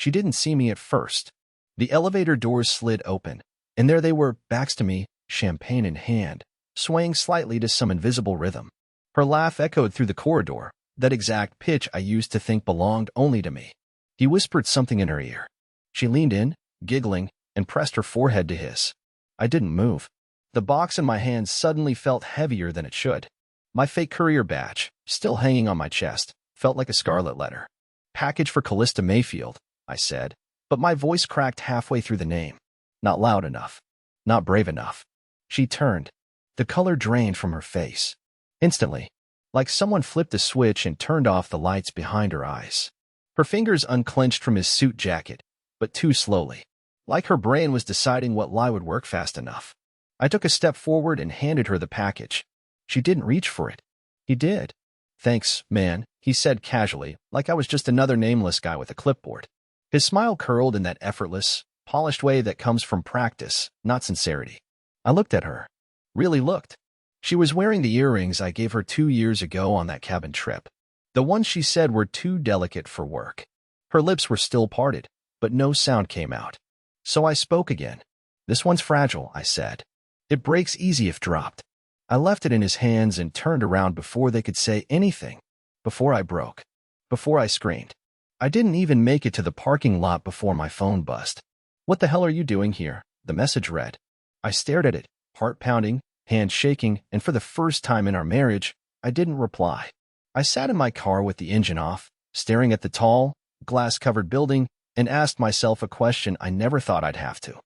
She didn't see me at first. The elevator doors slid open, and there they were, backs to me, champagne in hand, swaying slightly to some invisible rhythm. Her laugh echoed through the corridor, that exact pitch I used to think belonged only to me. He whispered something in her ear. She leaned in, giggling, and pressed her forehead to his. I didn't move. The box in my hand suddenly felt heavier than it should. My fake Courier badge, still hanging on my chest, felt like a scarlet letter. Package for Callista Mayfield, I said, but my voice cracked halfway through the name. Not loud enough. Not brave enough. She turned. The color drained from her face. Instantly, like someone flipped a switch and turned off the lights behind her eyes. Her fingers unclenched from his suit jacket, but too slowly, like her brain was deciding what lie would work fast enough. I took a step forward and handed her the package. She didn't reach for it. He did. Thanks, man, he said casually, like I was just another nameless guy with a clipboard. His smile curled in that effortless, polished way that comes from practice, not sincerity. I looked at her. Really looked. She was wearing the earrings I gave her 2 years ago on that cabin trip. The ones she said were too delicate for work. Her lips were still parted, but no sound came out. So I spoke again. This one's fragile, I said. It breaks easy if dropped. I left it in his hands and turned around before they could say anything. Before I broke. Before I screamed. I didn't even make it to the parking lot before my phone buzzed. What the hell are you doing here? The message read. I stared at it, heart pounding, hand shaking, and for the first time in our marriage, I didn't reply. I sat in my car with the engine off, staring at the tall, glass-covered building, and asked myself a question I never thought I'd have to.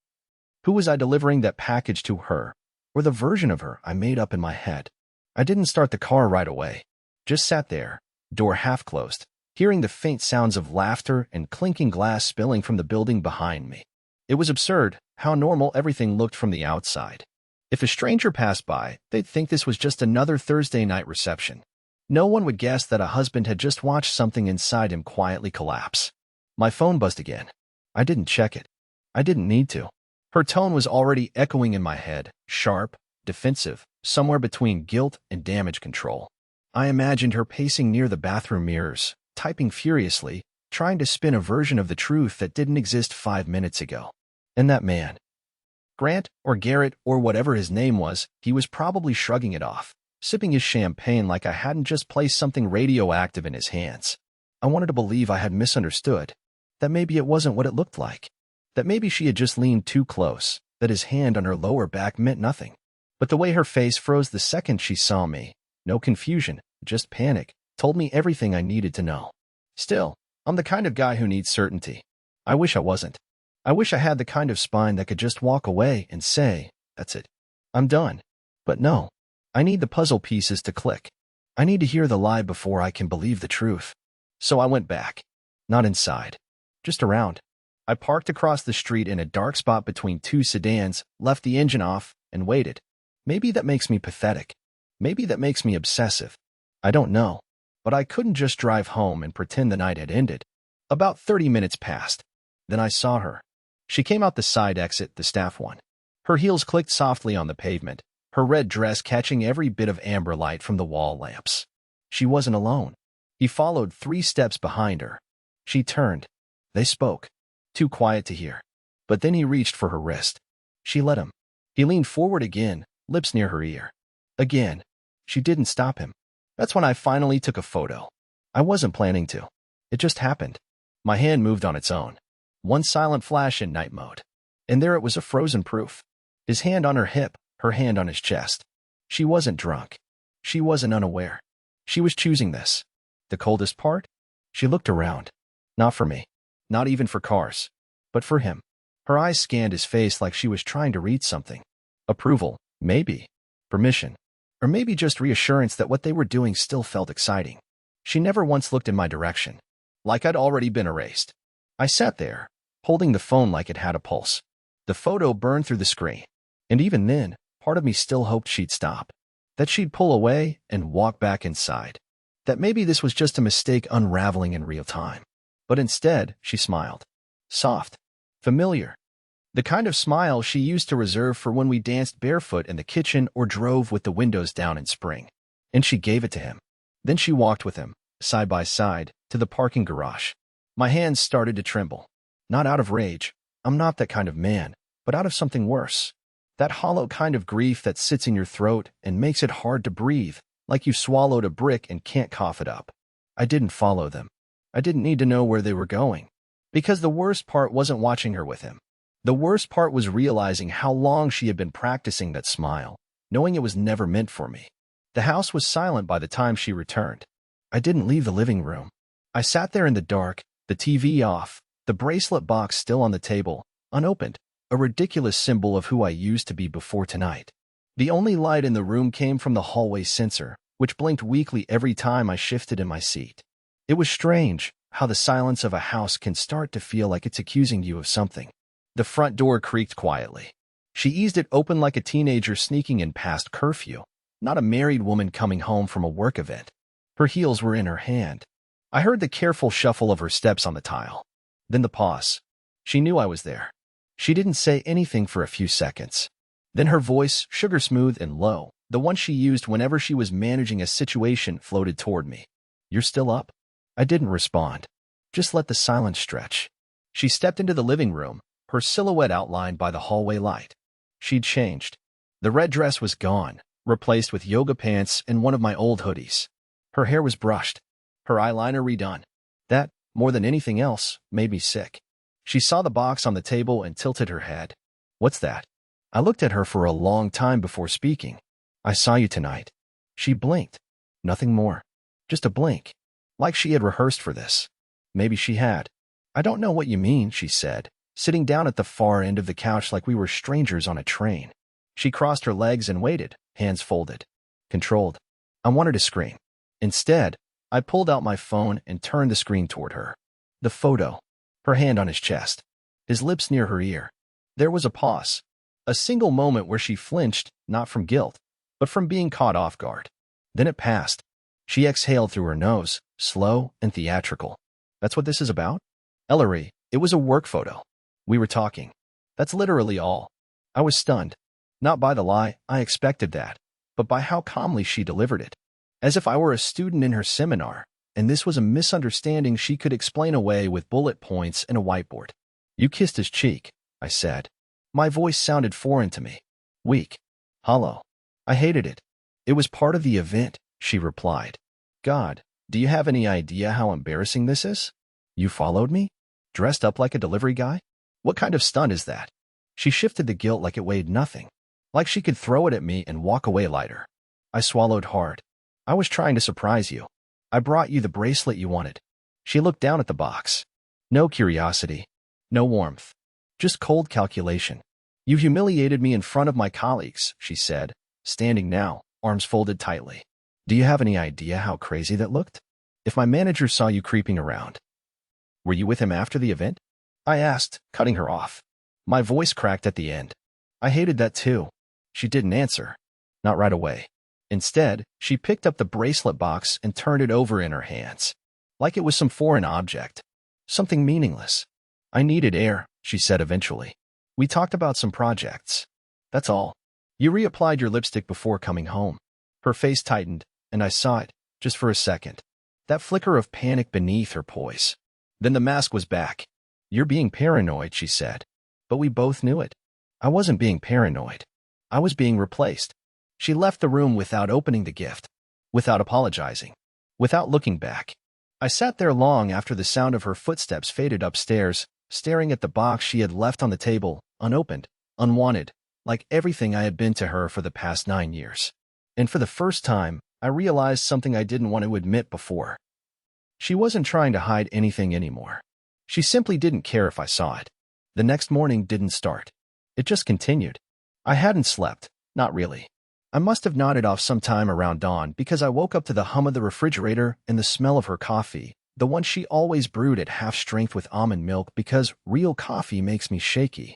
Who was I delivering that package to, her, or the version of her I made up in my head? I didn't start the car right away. Just sat there, door half closed, hearing the faint sounds of laughter and clinking glass spilling from the building behind me. It was absurd how normal everything looked from the outside. If a stranger passed by, they'd think this was just another Thursday night reception. No one would guess that a husband had just watched something inside him quietly collapse. My phone buzzed again. I didn't check it. I didn't need to. Her tone was already echoing in my head, sharp, defensive, somewhere between guilt and damage control. I imagined her pacing near the bathroom mirrors, typing furiously, trying to spin a version of the truth that didn't exist 5 minutes ago. And that man, Grant or Garrett or whatever his name was, he was probably shrugging it off, sipping his champagne like I hadn't just placed something radioactive in his hands. I wanted to believe I had misunderstood, that maybe it wasn't what it looked like, that maybe she had just leaned too close, that his hand on her lower back meant nothing. But the way her face froze the second she saw me, no confusion, just panic, told me everything I needed to know. Still, I'm the kind of guy who needs certainty. I wish I wasn't. I wish I had the kind of spine that could just walk away and say, that's it. I'm done. But no. I need the puzzle pieces to click. I need to hear the lie before I can believe the truth. So I went back. Not inside. Just around. I parked across the street in a dark spot between 2 sedans, left the engine off, and waited. Maybe that makes me pathetic. Maybe that makes me obsessive. I don't know. But I couldn't just drive home and pretend the night had ended. About 30 minutes passed. Then I saw her. She came out the side exit, the staff one. Her heels clicked softly on the pavement, her red dress catching every bit of amber light from the wall lamps. She wasn't alone. He followed 3 steps behind her. She turned. They spoke. Too quiet to hear. But then he reached for her wrist. She let him. He leaned forward again, lips near her ear. Again. She didn't stop him. That's when I finally took a photo. I wasn't planning to. It just happened. My hand moved on its own. One silent flash in night mode. And there it was, a frozen proof. His hand on her hip, her hand on his chest. She wasn't drunk. She wasn't unaware. She was choosing this. The coldest part? She looked around. Not for me. Not even for cars. But for him. Her eyes scanned his face like she was trying to read something. Approval, maybe. Permission. Or maybe just reassurance that what they were doing still felt exciting. She never once looked in my direction. Like I'd already been erased. I sat there, holding the phone like it had a pulse. The photo burned through the screen. And even then, part of me still hoped she'd stop. That she'd pull away and walk back inside. That maybe this was just a mistake unraveling in real time. But instead, she smiled. Soft. Familiar. The kind of smile she used to reserve for when we danced barefoot in the kitchen or drove with the windows down in spring. And she gave it to him. Then she walked with him, side by side, to the parking garage. My hands started to tremble. Not out of rage. I'm not that kind of man, but out of something worse. That hollow kind of grief that sits in your throat and makes it hard to breathe, like you swallowed a brick and can't cough it up. I didn't follow them. I didn't need to know where they were going. Because the worst part wasn't watching her with him. The worst part was realizing how long she had been practicing that smile, knowing it was never meant for me. The house was silent by the time she returned. I didn't leave the living room. I sat there in the dark, the TV off, the bracelet box still on the table, unopened, a ridiculous symbol of who I used to be before tonight. The only light in the room came from the hallway sensor, which blinked weakly every time I shifted in my seat. It was strange how the silence of a house can start to feel like it's accusing you of something. The front door creaked quietly. She eased it open like a teenager sneaking in past curfew, not a married woman coming home from a work event. Her heels were in her hand. I heard the careful shuffle of her steps on the tile. Then the pause. She knew I was there. She didn't say anything for a few seconds. Then her voice, sugar-smooth and low, the one she used whenever she was managing a situation, floated toward me. "You're still up?" I didn't respond. Just let the silence stretch. She stepped into the living room, her silhouette outlined by the hallway light. She'd changed. The red dress was gone, replaced with yoga pants and one of my old hoodies. Her hair was brushed, her eyeliner redone. That, more than anything else, made me sick. She saw the box on the table and tilted her head. "What's that?" I looked at her for a long time before speaking. "I saw you tonight." She blinked. Nothing more. Just a blink. Like she had rehearsed for this. Maybe she had. "I don't know what you mean," she said, sitting down at the far end of the couch like we were strangers on a train. She crossed her legs and waited, hands folded. Controlled. I wanted to scream. Instead, I pulled out my phone and turned the screen toward her. The photo. Her hand on his chest. His lips near her ear. There was a pause. A single moment where she flinched, not from guilt, but from being caught off guard. Then it passed. She exhaled through her nose, slow and theatrical. "That's what this is about?" "Ellery, it was a work photo. We were talking. That's literally all." I was stunned. Not by the lie, I expected that, but by how calmly she delivered it. As if I were a student in her seminar, and this was a misunderstanding she could explain away with bullet points and a whiteboard. "You kissed his cheek," I said. My voice sounded foreign to me. Weak. Hollow. I hated it. "It was part of the event," she replied. "God, do you have any idea how embarrassing this is? You followed me? Dressed up like a delivery guy? What kind of stunt is that?" She shifted the guilt like it weighed nothing, like she could throw it at me and walk away lighter. I swallowed hard. "I was trying to surprise you. I brought you the bracelet you wanted." She looked down at the box. No curiosity. No warmth. Just cold calculation. "You humiliated me in front of my colleagues," she said, standing now, arms folded tightly. "Do you have any idea how crazy that looked? If my manager saw you creeping around." "Were you with him after the event?" I asked, cutting her off. My voice cracked at the end. I hated that too. She didn't answer. Not right away. Instead, she picked up the bracelet box and turned it over in her hands. Like it was some foreign object. Something meaningless. "I needed air," she said eventually. "We talked about some projects. That's all. You reapplied your lipstick before coming home." Her face tightened, and I saw it, just for a second. That flicker of panic beneath her poise. Then the mask was back. "You're being paranoid," she said. But we both knew it. I wasn't being paranoid. I was being replaced. She left the room without opening the gift, without apologizing, without looking back. I sat there long after the sound of her footsteps faded upstairs, staring at the box she had left on the table, unopened, unwanted, like everything I had been to her for the past 9 years. And for the first time, I realized something I didn't want to admit before. She wasn't trying to hide anything anymore. She simply didn't care if I saw it. The next morning didn't start. It just continued. I hadn't slept, not really. I must have nodded off sometime around dawn because I woke up to the hum of the refrigerator and the smell of her coffee, the one she always brewed at half strength with almond milk because real coffee makes me shaky.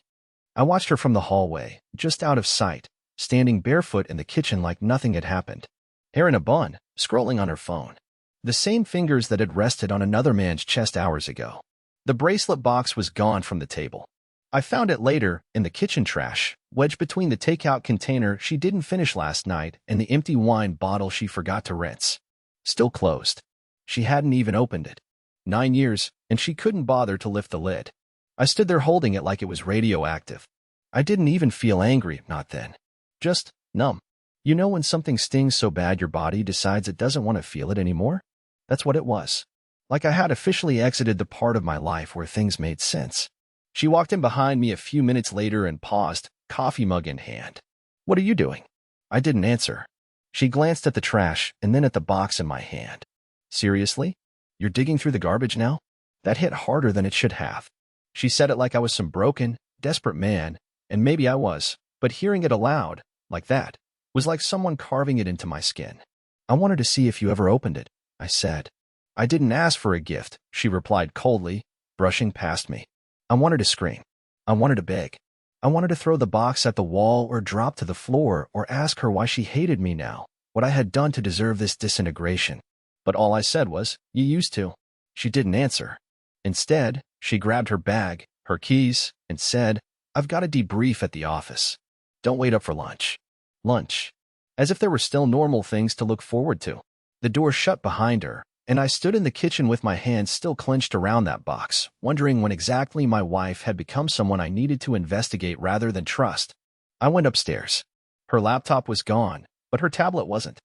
I watched her from the hallway, just out of sight, standing barefoot in the kitchen like nothing had happened. Hair in a bun, scrolling on her phone. The same fingers that had rested on another man's chest hours ago. The bracelet box was gone from the table. I found it later, in the kitchen trash, wedged between the takeout container she didn't finish last night and the empty wine bottle she forgot to rinse. Still closed. She hadn't even opened it. 9 years, and she couldn't bother to lift the lid. I stood there holding it like it was radioactive. I didn't even feel angry, not then. Just numb. You know when something stings so bad your body decides it doesn't want to feel it anymore? That's what it was. Like I had officially exited the part of my life where things made sense. She walked in behind me a few minutes later and paused, coffee mug in hand. "What are you doing?" I didn't answer. She glanced at the trash and then at the box in my hand. "Seriously? You're digging through the garbage now?" That hit harder than it should have. She said it like I was some broken, desperate man, and maybe I was, but hearing it aloud, like that, was like someone carving it into my skin. "I wanted to see if you ever opened it," I said. "I didn't ask for a gift," she replied coldly, brushing past me. I wanted to scream. I wanted to beg. I wanted to throw the box at the wall or drop to the floor or ask her why she hated me now, what I had done to deserve this disintegration. But all I said was, "You used to." She didn't answer. Instead, she grabbed her bag, her keys, and said, "I've got a debrief at the office. Don't wait up for lunch." Lunch. As if there were still normal things to look forward to. The door shut behind her, and I stood in the kitchen with my hands still clenched around that box, wondering when exactly my wife had become someone I needed to investigate rather than trust. I went upstairs. Her laptop was gone, but her tablet wasn't.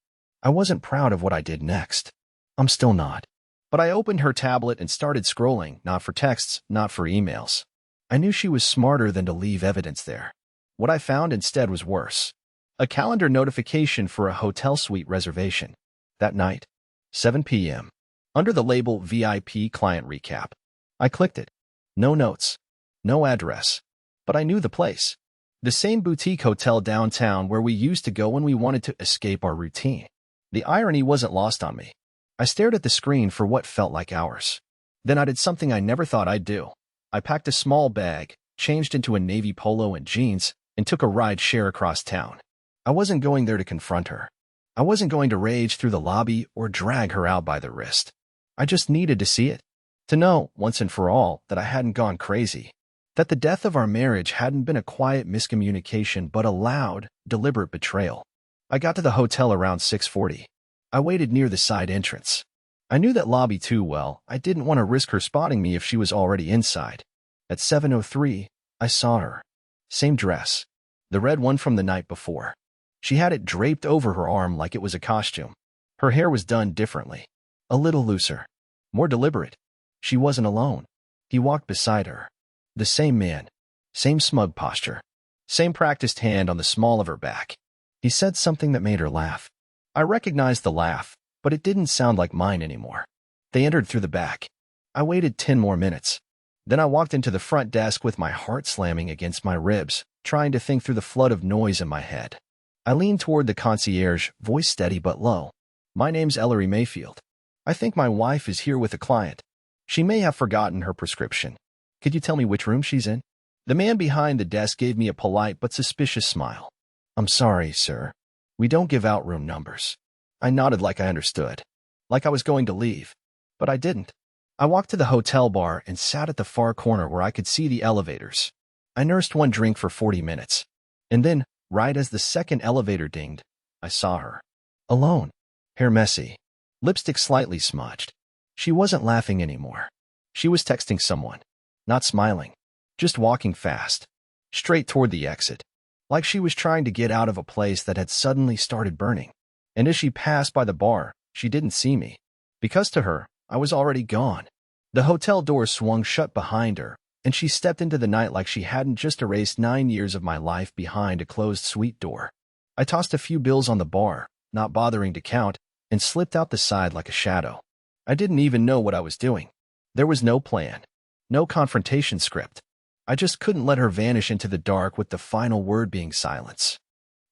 I wasn't proud of what I did next. I'm still not. But I opened her tablet and started scrolling, not for texts, not for emails. I knew she was smarter than to leave evidence there. What I found instead was worse. A calendar notification for a hotel suite reservation. That night, 7 p.m. Under the label VIP Client Recap. I clicked it. No notes. No address. But I knew the place. The same boutique hotel downtown where we used to go when we wanted to escape our routine. The irony wasn't lost on me. I stared at the screen for what felt like hours. Then I did something I never thought I'd do. I packed a small bag, changed into a navy polo and jeans, and took a ride share across town. I wasn't going there to confront her. I wasn't going to rage through the lobby or drag her out by the wrist. I just needed to see it. To know, once and for all, that I hadn't gone crazy. That the death of our marriage hadn't been a quiet miscommunication but a loud, deliberate betrayal. I got to the hotel around 6:40. I waited near the side entrance. I knew that lobby too well. I didn't want to risk her spotting me if she was already inside. At 7:03, I saw her. Same dress. The red one from the night before. She had it draped over her arm like it was a costume. Her hair was done differently. A little looser. More deliberate. She wasn't alone. He walked beside her. The same man. Same smug posture. Same practiced hand on the small of her back. He said something that made her laugh. I recognized the laugh, but it didn't sound like mine anymore. They entered through the back. I waited 10 more minutes. Then I walked into the front desk with my heart slamming against my ribs, trying to think through the flood of noise in my head. I leaned toward the concierge, voice steady but low. "My name's Ellery Mayfield. I think my wife is here with a client. She may have forgotten her prescription. Could you tell me which room she's in?" The man behind the desk gave me a polite but suspicious smile. "I'm sorry, sir. We don't give out room numbers." I nodded like I understood. Like I was going to leave. But I didn't. I walked to the hotel bar and sat at the far corner where I could see the elevators. I nursed one drink for 40 minutes. And then, right as the second elevator dinged, I saw her. Alone. Hair messy. Lipstick slightly smudged. She wasn't laughing anymore. She was texting someone. Not smiling. Just walking fast. Straight toward the exit. Like she was trying to get out of a place that had suddenly started burning. And as she passed by the bar, she didn't see me. Because to her, I was already gone. The hotel door swung shut behind her, and she stepped into the night like she hadn't just erased 9 years of my life behind a closed suite door. I tossed a few bills on the bar, not bothering to count, and slipped out the side like a shadow. I didn't even know what I was doing. There was no plan. No confrontation script. I just couldn't let her vanish into the dark with the final word being silence.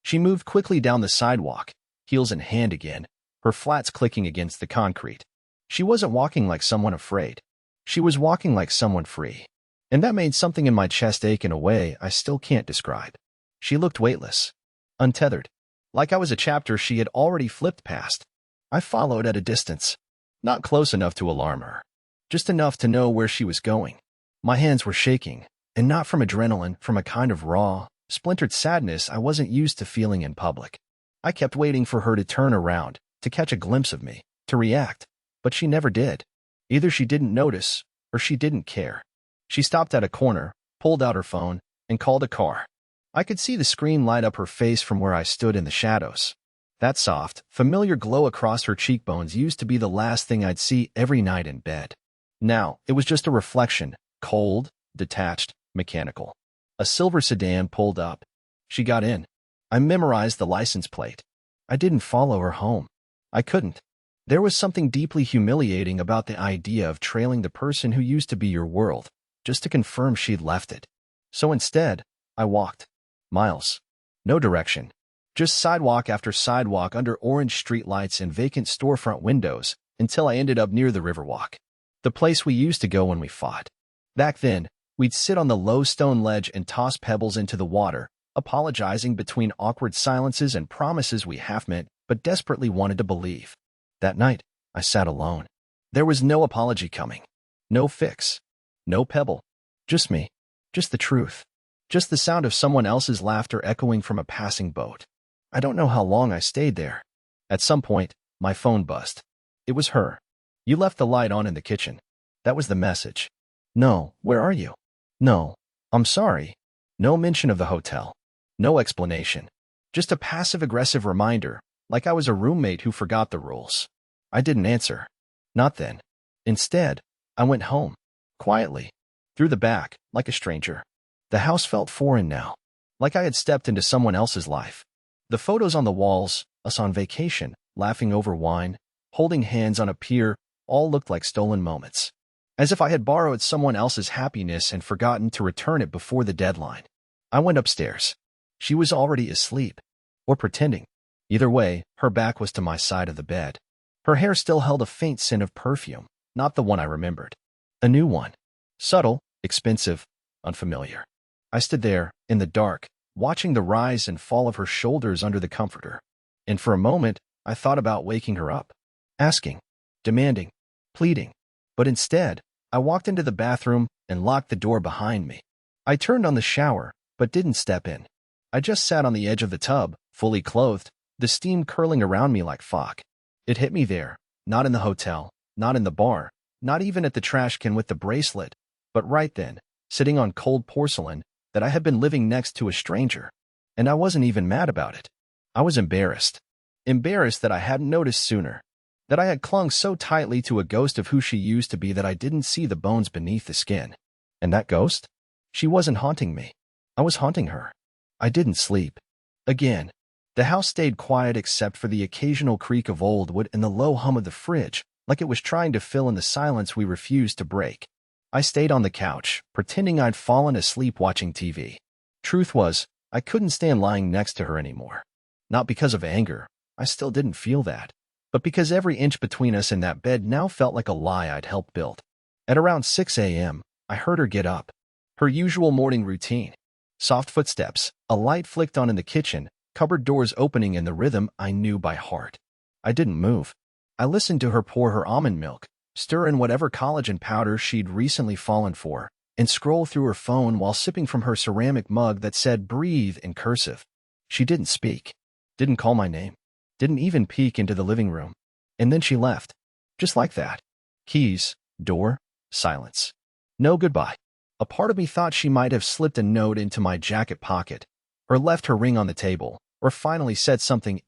She moved quickly down the sidewalk, heels in hand again, her flats clicking against the concrete. She wasn't walking like someone afraid. She was walking like someone free. And that made something in my chest ache in a way I still can't describe. She looked weightless. Untethered. Like I was a chapter she had already flipped past. I followed at a distance. Not close enough to alarm her. Just enough to know where she was going. My hands were shaking, and not from adrenaline, from a kind of raw, splintered sadness I wasn't used to feeling in public. I kept waiting for her to turn around, to catch a glimpse of me, to react. But she never did. Either she didn't notice, or she didn't care. She stopped at a corner, pulled out her phone, and called a car. I could see the screen light up her face from where I stood in the shadows. That soft, familiar glow across her cheekbones used to be the last thing I'd see every night in bed. Now, it was just a reflection, cold, detached, mechanical. A silver sedan pulled up. She got in. I memorized the license plate. I didn't follow her home. I couldn't. There was something deeply humiliating about the idea of trailing the person who used to be your world, just to confirm she'd left it. So instead, I walked. Miles. No direction. Just sidewalk after sidewalk under orange streetlights and vacant storefront windows until I ended up near the Riverwalk. The place we used to go when we fought. Back then, we'd sit on the low stone ledge and toss pebbles into the water, apologizing between awkward silences and promises we half meant but desperately wanted to believe. That night, I sat alone. There was no apology coming. No fix. No pebble. Just me. Just the truth. Just the sound of someone else's laughter echoing from a passing boat. I don't know how long I stayed there. At some point, my phone buzzed. It was her. You left the light on in the kitchen. That was the message. No, where are you? No, I'm sorry. No mention of the hotel. No explanation. Just a passive-aggressive reminder, like I was a roommate who forgot the rules. I didn't answer. Not then. Instead, I went home. Quietly. Through the back, like a stranger. The house felt foreign now. Like I had stepped into someone else's life. The photos on the walls, us on vacation, laughing over wine, holding hands on a pier, all looked like stolen moments. As if I had borrowed someone else's happiness and forgotten to return it before the deadline. I went upstairs. She was already asleep. Or pretending. Either way, her back was to my side of the bed. Her hair still held a faint scent of perfume, not the one I remembered. A new one. Subtle, expensive, unfamiliar. I stood there, in the dark, watching the rise and fall of her shoulders under the comforter. And for a moment, I thought about waking her up. Asking. Demanding. Pleading. But instead, I walked into the bathroom and locked the door behind me. I turned on the shower, but didn't step in. I just sat on the edge of the tub, fully clothed, the steam curling around me like fog. It hit me there, not in the hotel, not in the bar, not even at the trash can with the bracelet, but right then, sitting on cold porcelain, that I had been living next to a stranger. And I wasn't even mad about it. I was embarrassed. Embarrassed that I hadn't noticed sooner. That I had clung so tightly to a ghost of who she used to be that I didn't see the bones beneath the skin. And that ghost? She wasn't haunting me. I was haunting her. I didn't sleep. Again. The house stayed quiet except for the occasional creak of old wood and the low hum of the fridge, like it was trying to fill in the silence we refused to break. I stayed on the couch, pretending I'd fallen asleep watching TV. Truth was, I couldn't stand lying next to her anymore. Not because of anger, I still didn't feel that, but because every inch between us in that bed now felt like a lie I'd helped build. At around 6 a.m., I heard her get up. Her usual morning routine. Soft footsteps, a light flicked on in the kitchen, cupboard doors opening in the rhythm I knew by heart. I didn't move. I listened to her pour her almond milk, stir in whatever collagen powder she'd recently fallen for, and scroll through her phone while sipping from her ceramic mug that said "breathe" in cursive. She didn't speak. Didn't call my name. Didn't even peek into the living room. And then she left. Just like that. Keys, door, silence. No goodbye. A part of me thought she might have slipped a note into my jacket pocket, or left her ring on the table, or finally said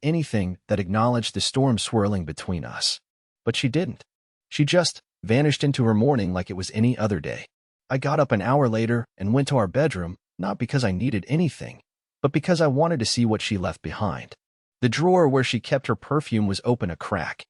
anything that acknowledged the storm swirling between us. But she didn't. She just vanished into her morning like it was any other day. I got up an hour later and went to our bedroom, not because I needed anything, but because I wanted to see what she left behind. The drawer where she kept her perfume was open a crack.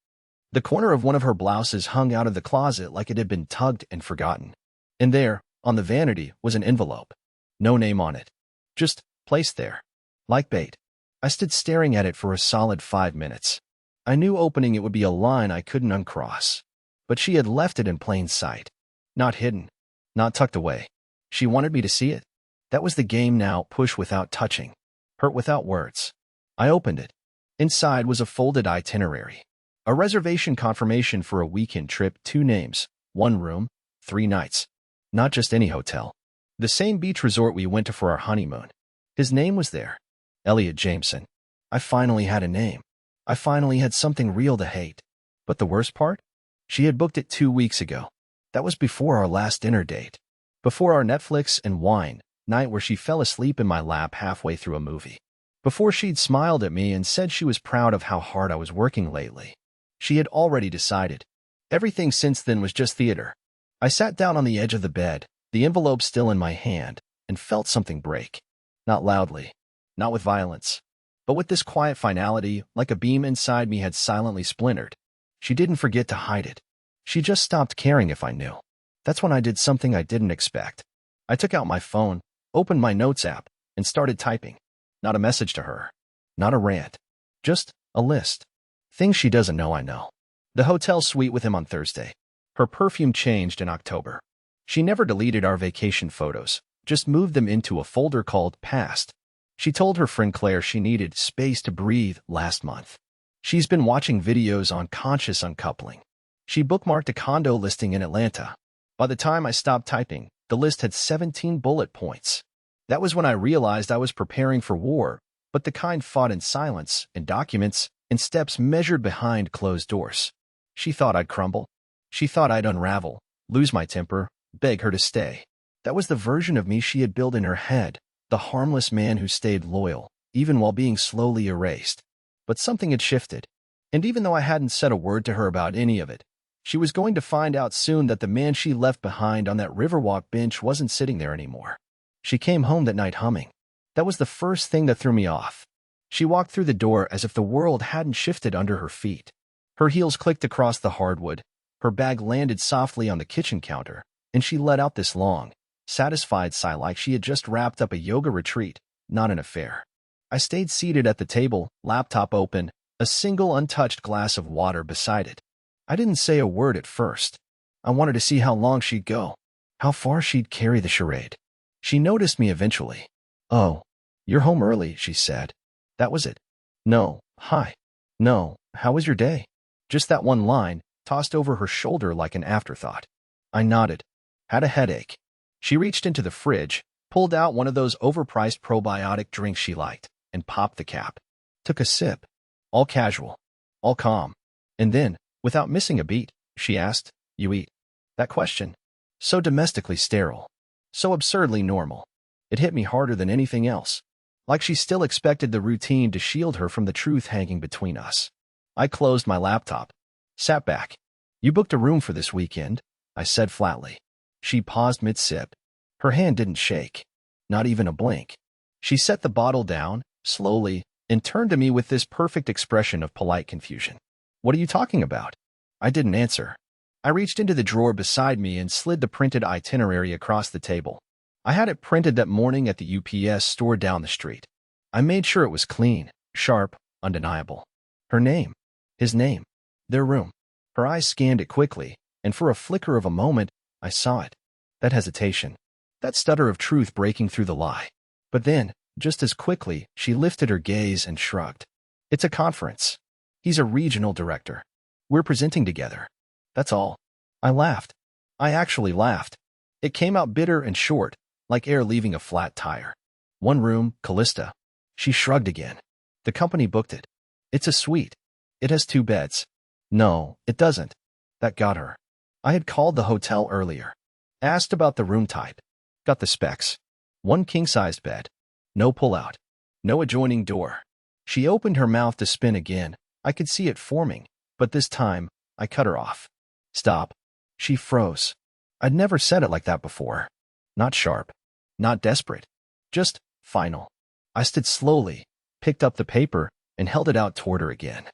The corner of one of her blouses hung out of the closet like it had been tugged and forgotten. And there, on the vanity, was an envelope. No name on it. Just placed there. Like bait. I stood staring at it for a solid 5 minutes. I knew opening it would be a line I couldn't uncross. But she had left it in plain sight. Not hidden. Not tucked away. She wanted me to see it. That was the game now, push without touching. Hurt without words. I opened it. Inside was a folded itinerary. A reservation confirmation for a weekend trip, 2 names, 1 room, 3 nights. Not just any hotel. The same beach resort we went to for our honeymoon. His name was there. Elliot Jameson. I finally had a name. I finally had something real to hate. But the worst part? She had booked it 2 weeks ago. That was before our last dinner date. Before our Netflix and wine night where she fell asleep in my lap halfway through a movie. Before she'd smiled at me and said she was proud of how hard I was working lately. She had already decided. Everything since then was just theater. I sat down on the edge of the bed, the envelope still in my hand, and felt something break. Not loudly, not with violence, but with this quiet finality, like a beam inside me had silently splintered. She didn't forget to hide it. She just stopped caring if I knew. That's when I did something I didn't expect. I took out my phone, opened my notes app, and started typing. Not a message to her. Not a rant. Just a list. Things she doesn't know I know. The hotel suite with him on Thursday. Her perfume changed in October. She never deleted our vacation photos, just moved them into a folder called Past. She told her friend Claire she needed space to breathe last month. She's been watching videos on conscious uncoupling. She bookmarked a condo listing in Atlanta. By the time I stopped typing, the list had 17 bullet points. That was when I realized I was preparing for war, but the kind fought in silence, in documents, in steps measured behind closed doors. She thought I'd crumble. She thought I'd unravel, lose my temper, beg her to stay. That was the version of me she had built in her head, the harmless man who stayed loyal, even while being slowly erased. But something had shifted. And even though I hadn't said a word to her about any of it, she was going to find out soon that the man she left behind on that Riverwalk bench wasn't sitting there anymore. She came home that night humming. That was the first thing that threw me off. She walked through the door as if the world hadn't shifted under her feet. Her heels clicked across the hardwood, her bag landed softly on the kitchen counter, and she let out this long, satisfied sigh like she had just wrapped up a yoga retreat, not an affair. I stayed seated at the table, laptop open, a single untouched glass of water beside it. I didn't say a word at first. I wanted to see how long she'd go, how far she'd carry the charade. She noticed me eventually. "Oh, you're home early," she said. That was it. No, hi. No, how was your day? Just that one line, tossed over her shoulder like an afterthought. I nodded. Had a headache. She reached into the fridge, pulled out one of those overpriced probiotic drinks she liked, and popped the cap. Took a sip. All casual. All calm. And then, without missing a beat, she asked, "You eat?" That question. So domestically sterile. So absurdly normal. It hit me harder than anything else. Like she still expected the routine to shield her from the truth hanging between us. I closed my laptop. Sat back. "You booked a room for this weekend," I said flatly. She paused mid-sip. Her hand didn't shake. Not even a blink. She set the bottle down, slowly, and turned to me with this perfect expression of polite confusion. "What are you talking about?" I didn't answer. I reached into the drawer beside me and slid the printed itinerary across the table. I had it printed that morning at the UPS store down the street. I made sure it was clean, sharp, undeniable. Her name. His name. Their room. Her eyes scanned it quickly, and for a flicker of a moment, I saw it. That hesitation. That stutter of truth breaking through the lie. But then, just as quickly, she lifted her gaze and shrugged. "It's a conference. He's a regional director. We're presenting together. That's all." I laughed. I actually laughed. It came out bitter and short, like air leaving a flat tire. "One room, Callista." She shrugged again. "The company booked it. It's a suite. It has 2 beds." "No, it doesn't." That got her. I had called the hotel earlier. Asked about the room type. Got the specs. 1 king-sized bed. No pullout. No adjoining door. She opened her mouth to spin again. I could see it forming, but this time, I cut her off. "Stop." She froze. I'd never said it like that before. Not sharp. Not desperate. Just final. I stood slowly, picked up the paper, and held it out toward her again.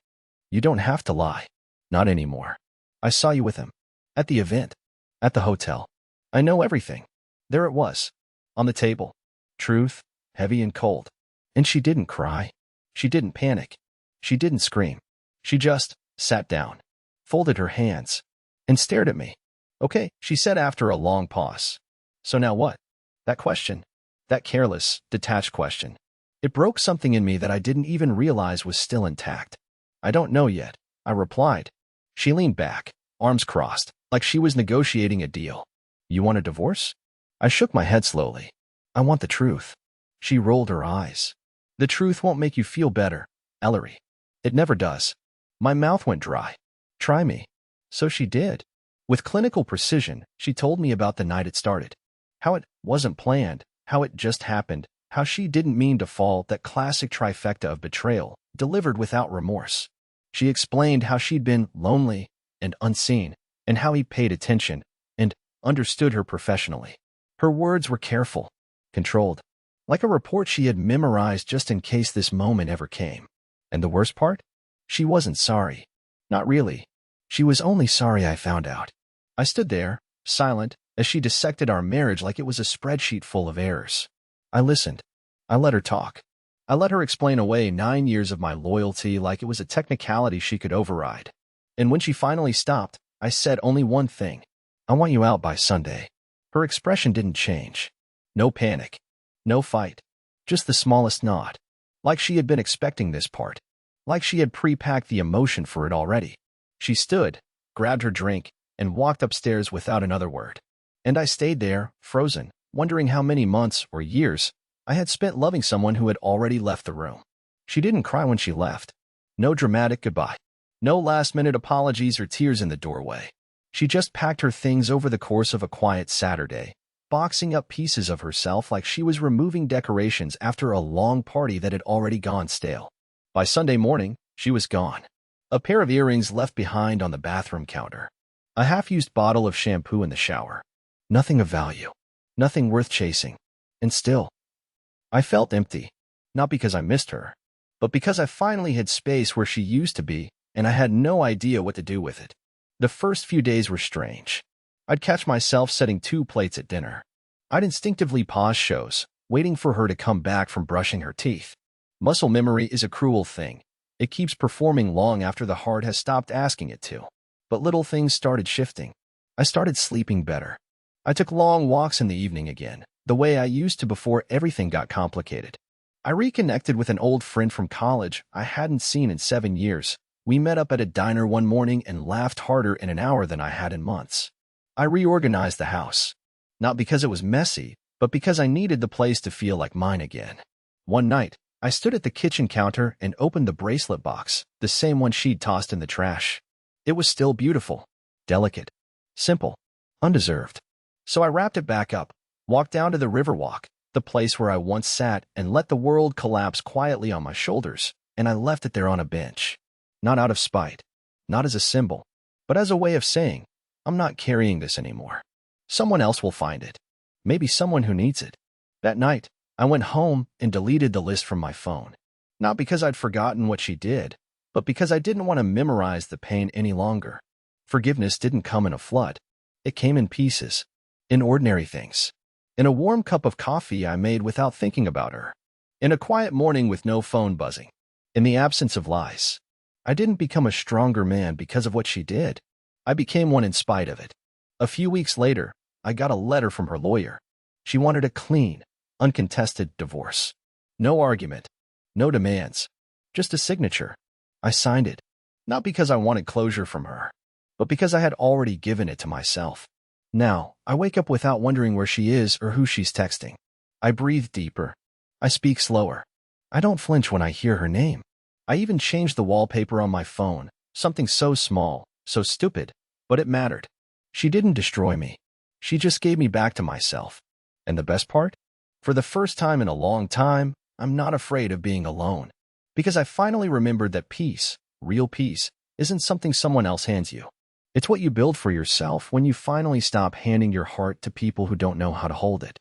"You don't have to lie. Not anymore. I saw you with him. At the event. At the hotel. I know everything." There it was. On the table. Truth, heavy and cold. And she didn't cry. She didn't panic. She didn't scream. She just sat down, folded her hands, and stared at me. "Okay," she said after a long pause. "So now what?" That question. That careless, detached question. It broke something in me that I didn't even realize was still intact. "I don't know yet," I replied. She leaned back, arms crossed, like she was negotiating a deal. "You want a divorce?" I shook my head slowly. "I want the truth." She rolled her eyes. "The truth won't make you feel better, Ellery. It never does." My mouth went dry. "Try me." So she did. With clinical precision, she told me about the night it started. How it wasn't planned, how it just happened, how she didn't mean to fall, that classic trifecta of betrayal, delivered without remorse. She explained how she'd been lonely and unseen, and how he paid attention and understood her professionally. Her words were careful, controlled, like a report she had memorized just in case this moment ever came. And the worst part? She wasn't sorry. Not really. She was only sorry I found out. I stood there, silent, as she dissected our marriage like it was a spreadsheet full of errors. I listened. I let her talk. I let her explain away 9 years of my loyalty like it was a technicality she could override. And when she finally stopped, I said only one thing. I want you out by Sunday. Her expression didn't change. No panic. No fight. Just the smallest nod. Like she had been expecting this part. Like she had pre-packed the emotion for it already. She stood, grabbed her drink, and walked upstairs without another word. And I stayed there, frozen, wondering how many months or years I had spent loving someone who had already left the room. She didn't cry when she left. No dramatic goodbye. No last-minute apologies or tears in the doorway. She just packed her things over the course of a quiet Saturday, boxing up pieces of herself like she was removing decorations after a long party that had already gone stale. By Sunday morning, she was gone. A pair of earrings left behind on the bathroom counter. A half-used bottle of shampoo in the shower. Nothing of value. Nothing worth chasing. And still, I felt empty. Not because I missed her, but because I finally had space where she used to be, and I had no idea what to do with it. The first few days were strange. I'd catch myself setting 2 plates at dinner. I'd instinctively pause shows, waiting for her to come back from brushing her teeth. Muscle memory is a cruel thing. It keeps performing long after the heart has stopped asking it to. But little things started shifting. I started sleeping better. I took long walks in the evening again, the way I used to before everything got complicated. I reconnected with an old friend from college I hadn't seen in 7 years. We met up at a diner one morning and laughed harder in an hour than I had in months. I reorganized the house. Not because it was messy, but because I needed the place to feel like mine again. One night, I stood at the kitchen counter and opened the bracelet box, the same one she'd tossed in the trash. It was still beautiful, delicate, simple, undeserved. So I wrapped it back up, walked down to the Riverwalk, the place where I once sat, and let the world collapse quietly on my shoulders, and I left it there on a bench. Not out of spite, not as a symbol, but as a way of saying, I'm not carrying this anymore. Someone else will find it. Maybe someone who needs it. That night, I went home and deleted the list from my phone. Not because I'd forgotten what she did, but because I didn't want to memorize the pain any longer. Forgiveness didn't come in a flood. It came in pieces, in ordinary things. In a warm cup of coffee I made without thinking about her. In a quiet morning with no phone buzzing. In the absence of lies. I didn't become a stronger man because of what she did. I became one in spite of it. A few weeks later, I got a letter from her lawyer. She wanted a clean, uncontested divorce. No argument. No demands. Just a signature. I signed it. Not because I wanted closure from her, but because I had already given it to myself. Now, I wake up without wondering where she is or who she's texting. I breathe deeper. I speak slower. I don't flinch when I hear her name. I even changed the wallpaper on my phone, something so small, so stupid, but it mattered. She didn't destroy me. She just gave me back to myself. And the best part? For the first time in a long time, I'm not afraid of being alone. Because I finally remembered that peace, real peace, isn't something someone else hands you. It's what you build for yourself when you finally stop handing your heart to people who don't know how to hold it.